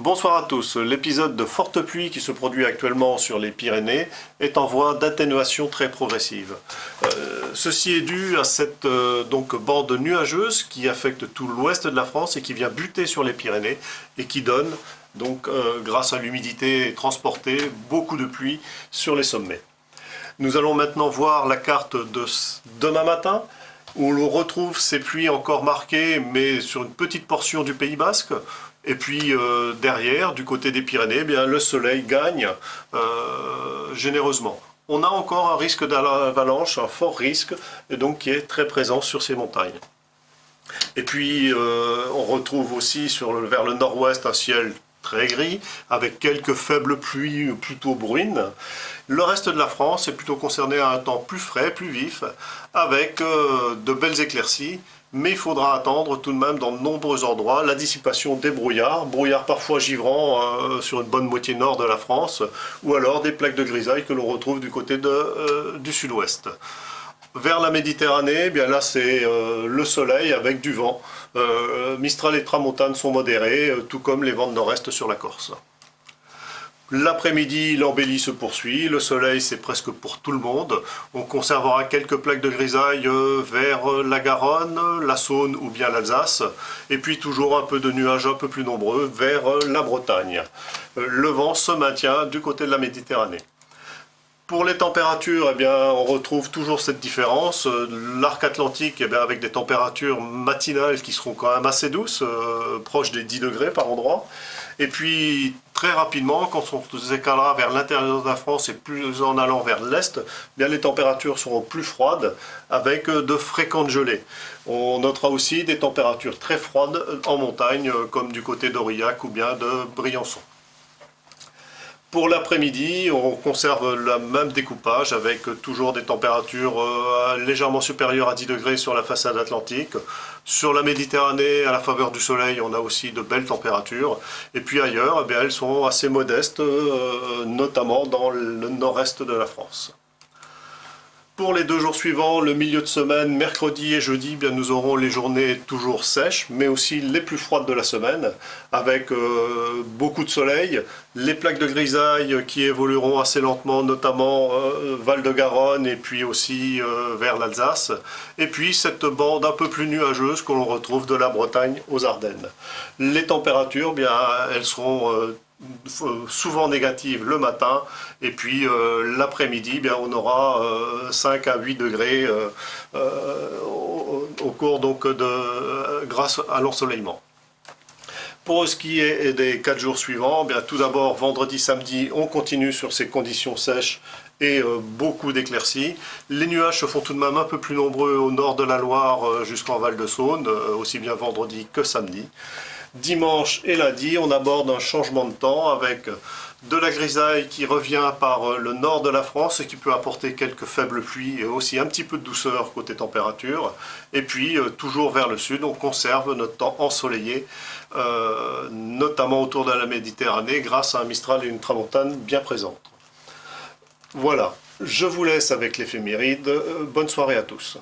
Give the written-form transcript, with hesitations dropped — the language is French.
Bonsoir à tous. L'épisode de forte pluie qui se produit actuellement sur les Pyrénées est en voie d'atténuation très progressive. Ceci est dû à cette bande nuageuse qui affecte tout l'ouest de la France et qui vient buter sur les Pyrénées et qui donne, grâce à l'humidité transportée, beaucoup de pluie sur les sommets. Nous allons maintenant voir la carte de demain matin, où l'on retrouve ces pluies encore marquées, mais sur une petite portion du Pays Basque. Et puis derrière, du côté des Pyrénées, le soleil gagne généreusement. On a encore un risque d'avalanche, un fort risque, et donc qui est très présent sur ces montagnes. Et puis on retrouve aussi vers le nord-ouest un ciel très gris, avec quelques faibles pluies plutôt bruines. Le reste de la France est plutôt concerné à un temps plus frais, plus vif, avec de belles éclaircies, mais il faudra attendre tout de même dans de nombreux endroits la dissipation des brouillards parfois givrants sur une bonne moitié nord de la France, ou alors des plaques de grisaille que l'on retrouve du côté du sud-ouest. Vers la Méditerranée, là c'est le soleil avec du vent. Mistral et tramontane sont modérés, tout comme les vents de nord-est sur la Corse. L'après-midi, l'embellie se poursuit, le soleil c'est presque pour tout le monde. On conservera quelques plaques de grisaille vers la Garonne, la Saône ou bien l'Alsace. Et puis toujours un peu de nuages un peu plus nombreux vers la Bretagne. Le vent se maintient du côté de la Méditerranée. Pour les températures, on retrouve toujours cette différence. L'arc atlantique, avec des températures matinales qui seront quand même assez douces, proches des 10 degrés par endroit. Et puis, très rapidement, quand on se décalera vers l'intérieur de la France et plus en allant vers l'est, les températures seront plus froides, avec de fréquentes gelées. On notera aussi des températures très froides en montagne, comme du côté d'Aurillac ou bien de Briançon. Pour l'après-midi, on conserve le même découpage avec toujours des températures légèrement supérieures à 10 degrés sur la façade atlantique. Sur la Méditerranée, à la faveur du soleil, on a aussi de belles températures. Et puis ailleurs, elles sont assez modestes, notamment dans le nord-est de la France. Pour les 2 jours suivants, le milieu de semaine, mercredi et jeudi, nous aurons les journées toujours sèches, mais aussi les plus froides de la semaine, avec beaucoup de soleil, les plaques de grisaille qui évolueront assez lentement, notamment Val-de-Garonne et puis aussi vers l'Alsace, et puis cette bande un peu plus nuageuse que l'on retrouve de la Bretagne aux Ardennes. Les températures, elles seront souvent négatives le matin, et puis l'après-midi, on aura 5 à 8 degrés au cours grâce à l'ensoleillement. Pour ce qui est des 4 jours suivants, tout d'abord vendredi, samedi, on continue sur ces conditions sèches et beaucoup d'éclaircies. Les nuages se font tout de même un peu plus nombreux au nord de la Loire jusqu'en Val-de-Saône, aussi bien vendredi que samedi. Dimanche et lundi, on aborde un changement de temps avec de la grisaille qui revient par le nord de la France et qui peut apporter quelques faibles pluies et aussi un petit peu de douceur côté température. Et puis, toujours vers le sud, on conserve notre temps ensoleillé, notamment autour de la Méditerranée, grâce à un Mistral et une tramontane bien présentes. Voilà, je vous laisse avec l'éphéméride. Bonne soirée à tous.